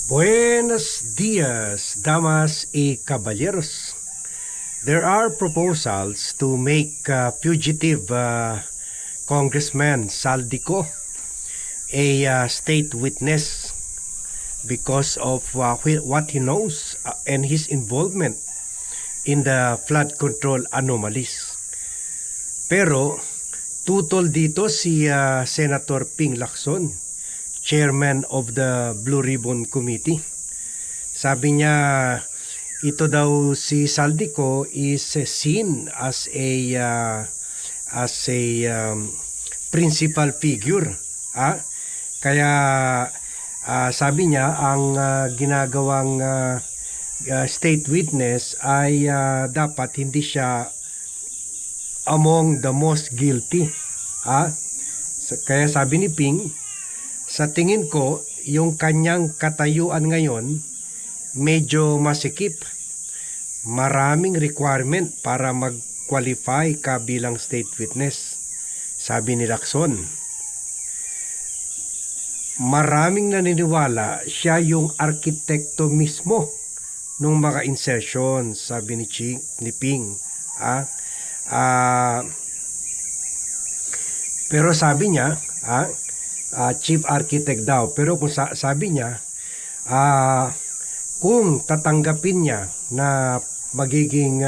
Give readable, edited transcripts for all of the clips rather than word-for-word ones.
Buenos dias, damas y caballeros. There are proposals to make fugitive Congressman Saldico a state witness because of what he knows and his involvement in the flood control anomalies. Pero tutol dito si Senator Ping Lacson, chairman of the Blue Ribbon Committee. Sabi niya, ito daw si Saldico is seen as a principal figure. Kaya sabi niya ang ginagawang state witness ay dapat hindi siya among the most guilty. Kaya sabi ni Ping, sa tingin ko, yung kanyang katayuan ngayon, medyo masikip. Maraming requirement para mag-qualify ka bilang state witness. Sabi ni Lacson, maraming naniniwala siya yung arkitekto mismo nung mga insertions, sabi ni Ping. Pero sabi niya, chief architect daw, pero kung sabi niya kung tatanggapin niya na magiging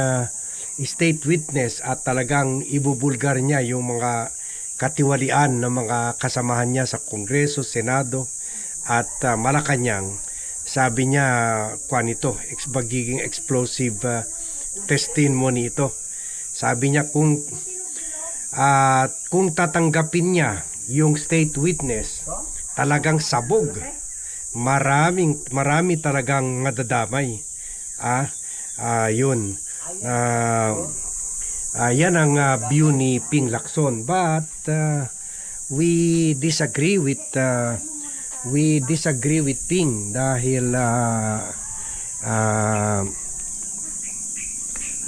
state witness at talagang ibubulgar niya yung mga katiwalian ng mga kasamahan niya sa Kongreso, Senado at Malacanang, sabi niya magiging explosive testimony ito. Sabi niya kung tatanggapin niya yung state witness, talagang sabog. Marami talagang madadamay. Yun. Yan ang view ni Ping Lacson. But we disagree with Ping dahil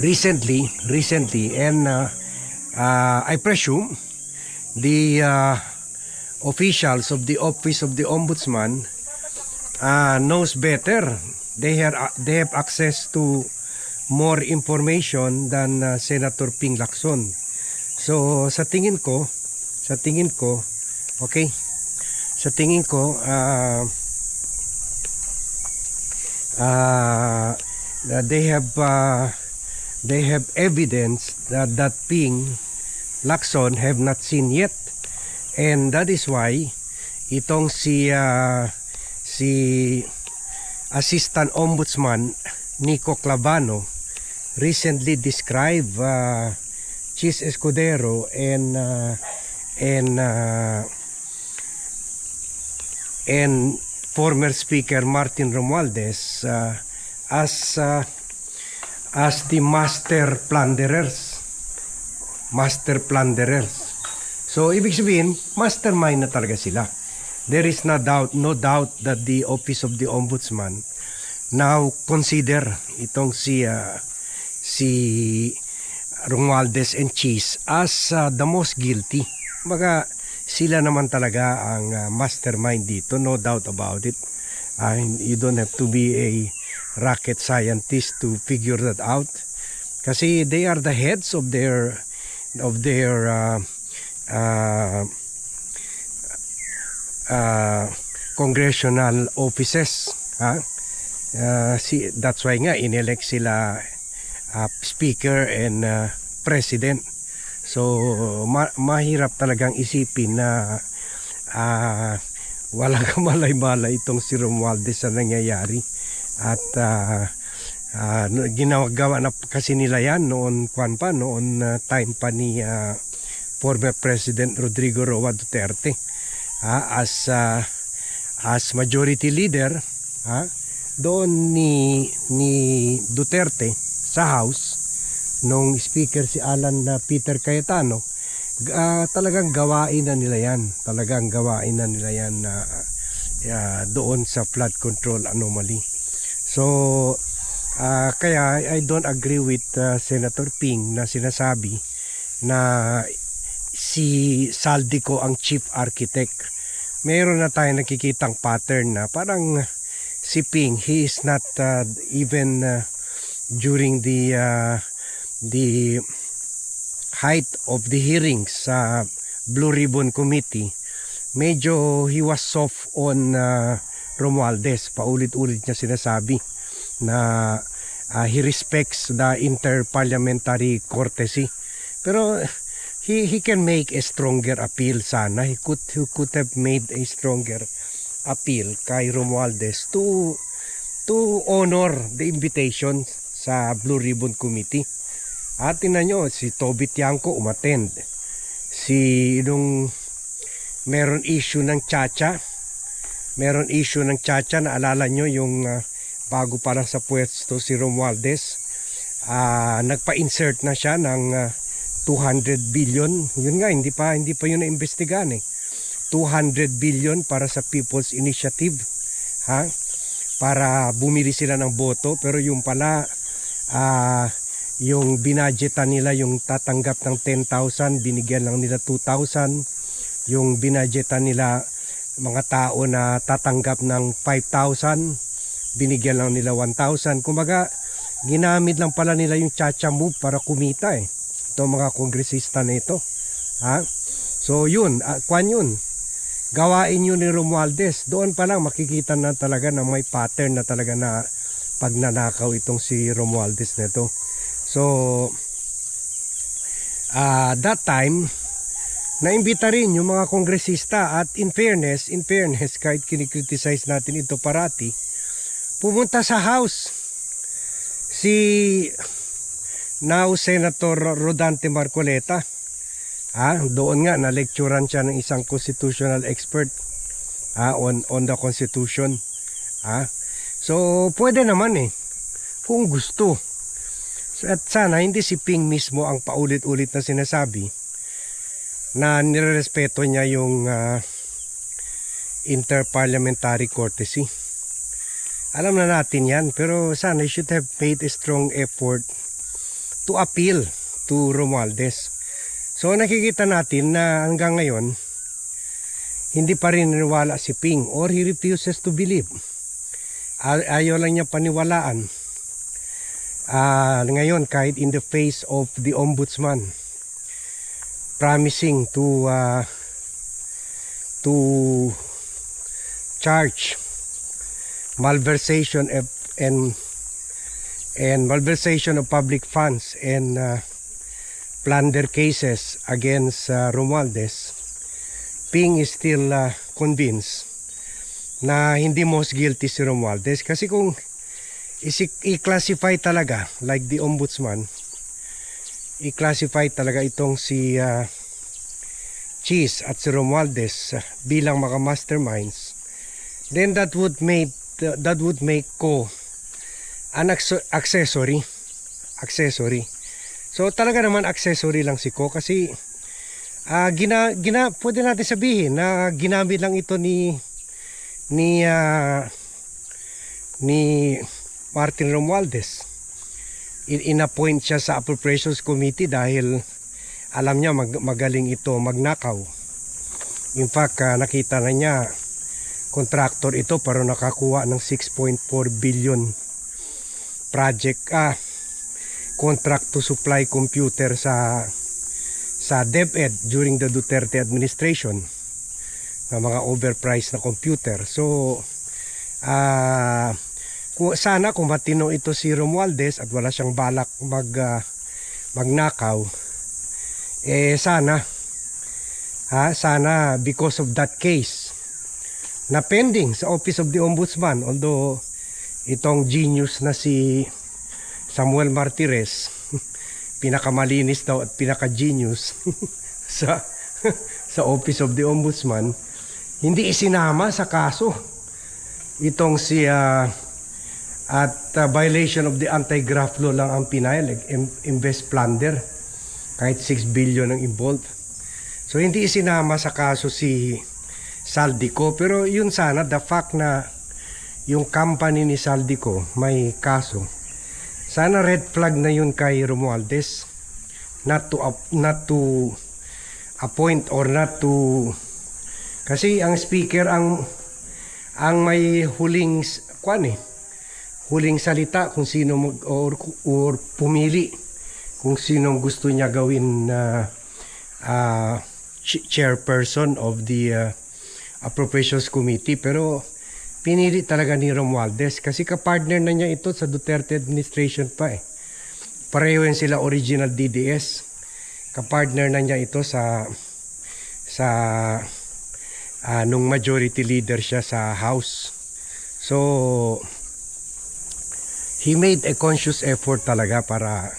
recently and I presume the officials of the Office of the Ombudsman knows better. They have access to more information than Senator Ping Lacson. So sa tingin ko, okay. Sa tingin ko they have evidence that Ping Lacson have not seen yet. And that is why itong si Assistant Ombudsman Nico Clavano recently described Chis Escudero and former Speaker Martin Romualdez as the master plunderers. So, ibig sabihin, mastermind na talaga sila. There is no doubt that the Office of the Ombudsman now consider itong si Romualdez and Chis as the most guilty. Baga, sila naman talaga ang mastermind dito, no doubt about it. You don't have to be a rocket scientist to figure that out. Kasi they are the heads of their congressional offices. That's why nga inelect sila speaker and president. So mahirap talagang isipin na wala kang malay-malay itong si Romualdez sa nangyayari. At ginagawa na kasi nila yan noon time pa ni former President Rodrigo Roa Duterte as majority leader doon ni Duterte sa House nung speaker si Alan Peter Cayetano. Talagang gawain na nila yan doon sa flood control anomaly. So kaya I don't agree with Senator Ping na sinasabi na si Saldico ang chief architect. Meron na tayong nakikitang pattern na parang si Ping, he is not even during the height of the hearings sa Blue Ribbon Committee, medyo he was soft on Romualdez. Paulit-ulit niya sinasabi na he respects the interparliamentary courtesy. Pero he can make a stronger appeal sana. He could have made a stronger appeal kay Romualdez to honor the invitation sa Blue Ribbon Committee. At tingnan nyo, si Toby Tiangco umattend. Nung meron issue ng Chacha, naalala nyo yung bago pa lang sa pwesto si Romualdez, nagpa-insert na siya ng 200 billion. Yun nga, hindi pa yun na-imbestigahan 200 billion para sa People's Initiative, para bumili sila ng boto. Pero yung pala, yung binadgetan nila, yung tatanggap ng 10,000, binigyan lang nila 2,000. Yung binadgetan nila mga tao na tatanggap ng 5,000, binigyan lang nila 1,000. Kumbaga, ginamit lang pala nila yung chacha move para kumita Itong mga kongresista na ito. So yun, yun. Gawain yun ni Romualdez. Doon pa lang makikita na talaga na may pattern na talaga na pagnanakaw itong si Romualdez na ito. So, that time, naimbita rin yung mga kongresista at in fairness, kahit kinikriticize natin ito parati, pumunta sa House si now Senator Rodante Marcoleta. Doon nga na-lecturean siya ng isang constitutional expert on the Constitution. So pwede naman kung gusto. At sana hindi si Ping mismo ang paulit-ulit na sinasabi na nirerespeto niya yung interparliamentary courtesy. Alam na natin yan, pero sana he should have made a strong effort to appeal to Romualdez. So nakikita natin na hanggang ngayon hindi pa rin naniwala si Ping, or he refuses to believe. Ayaw lang niya paniwalaan. Ngayon, kahit in the face of the ombudsman promising to charge malversation and malversation of public funds and plunder cases against Romualdez, Ping is still convinced na hindi most guilty si Romualdez. Kasi kung i-classify talaga, like the ombudsman, i-classify talaga itong si Cheese at si Romualdez bilang mga masterminds, then that would make Ko an accessory. So talaga naman accessory lang si Ko, kasi pwede natin sabihin na ginamit lang ito ni Martin Romualdez. In-appoint siya sa Appropriations Committee dahil alam niya magaling ito magnakaw. In fact, nakita na niya contractor ito pero nakakuha ng 6.4 billion contract to supply computer sa DepEd during the Duterte administration, na mga overpriced na computer. So sana kung matino ito si Romualdez at wala siyang balak magnakaw, sana because of that case na pending sa Office of the Ombudsman, although itong genius na si Samuel Martires pinakamalinis daw at pinaka-genius sa Office of the Ombudsman, hindi isinama sa kaso itong si violation of the anti-graft law lang ang pinayag, invest plunder, kahit 6 billion ang involved. So hindi isinama sa kaso si Saldico. Pero yun sana, the fact na yung company ni Saldico may kaso, sana red flag na yun kay Romualdez, not to appoint or not to, kasi ang speaker ang may huling huling salita kung sino or pumili kung sinong gusto niya gawin na chairperson of the Appropriations Committee. Pero pinili talaga ni Romualdez kasi kapartner na niya ito sa Duterte administration pa eh. Pareho yan sila original DDS. Kapartner na niya ito sa nung majority leader siya sa House. So he made a conscious effort talaga para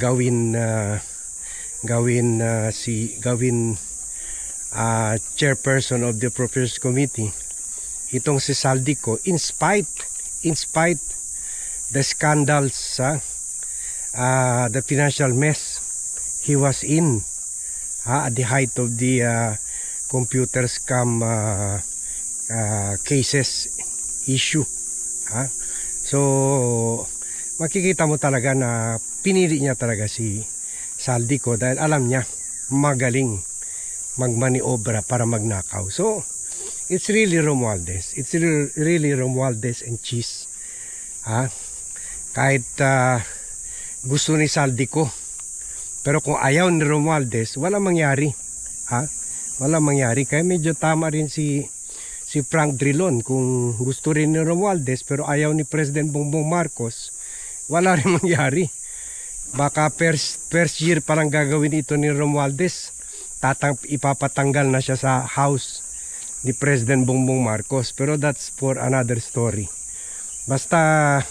gawin chairperson of the Appropriations Committee itong si Saldico in spite the scandals, the financial mess he was in at the height of the computer scam cases issue. So makikita mo talaga na pinili niya talaga si Saldico dahil alam niya magaling magmaniobra para magnakaw. So it's really Romualdez. It's really Romualdez and cheese. Kahit gusto ni Saldico, pero kung ayaw ni Romualdez, wala mangyari. Wala mangyari. Kaya medyo tama rin si Frank Drilon. Kung gusto rin ni Romualdez pero ayaw ni President Bongbong Marcos, wala rin mangyari. Baka first year parang gagawin ito ni Romualdez. Ipapatanggal na siya sa House ni President Bongbong Marcos. Pero that's for another story. Basta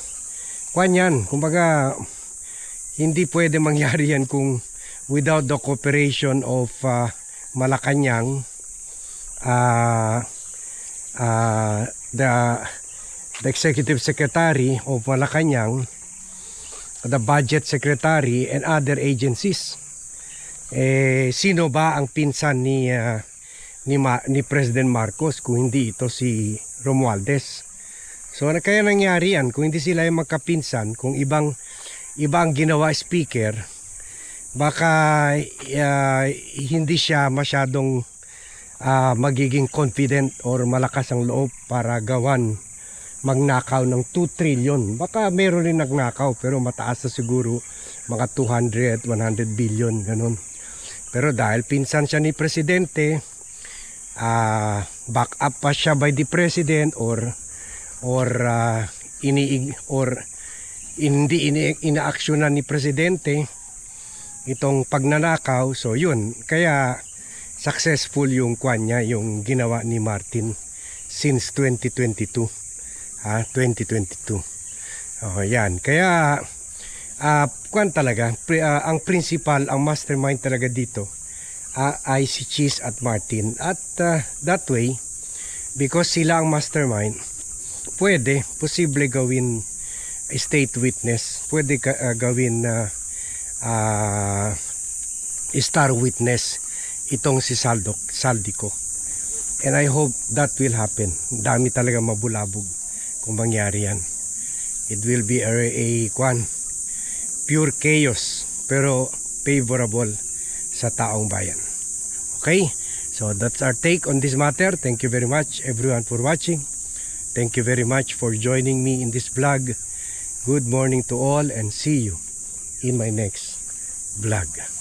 yan. Kumbaga hindi pwede mangyari yan kung without the cooperation of Malacanang, the executive secretary of Malacanang, the budget secretary and other agencies. Sino ba ang pinsan ni President Marcos kung hindi ito si Romualdez? So kaya nangyari yan, kung hindi sila yung magkapinsan, kung ibang ginawa speaker, baka hindi siya masyadong magiging confident or malakas ang loob para magnakaw ng 2 trillion. Baka meron rin nagnakaw pero mataas na siguro mga 200, 100 billion ganun. Pero dahil pinsan siya ni Presidente, back up pa siya by the President or hindi inaaksyonan ni Presidente itong pagnanakaw. So yun, kaya successful yung niya, yung ginawa ni Martin since 2022. 2022. Yan. Kaya talaga, ang principal, ang mastermind talaga dito ay si Cheese at Martin. At that way, because sila ang mastermind, posible gawin state witness, pwede gawin star witness itong si Saldico. And I hope that will happen. Dami talaga mabulabog kung mangyari yan. It will be a pure chaos pero favorable sa taong bayan. Okay? So that's our take on this matter. Thank you very much everyone for watching. Thank you very much for joining me in this vlog. Good morning to all and see you in my next vlog.